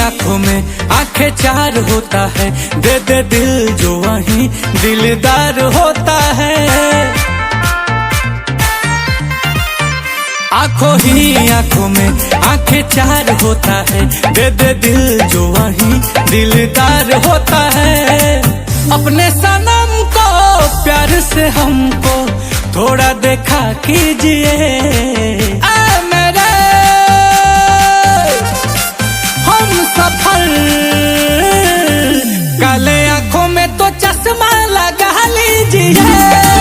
आंखों में आंखें चार होता है, दे दे दिल जो वहीं दिलदार होता है। आंखों में आंखें चार होता है, दे दे दिल जो वहीं दिलदार होता है। अपने सनम को प्यार से हमको थोड़ा देखा कीजिए, काले आंखों में तो चश्मा लगा लीजिए।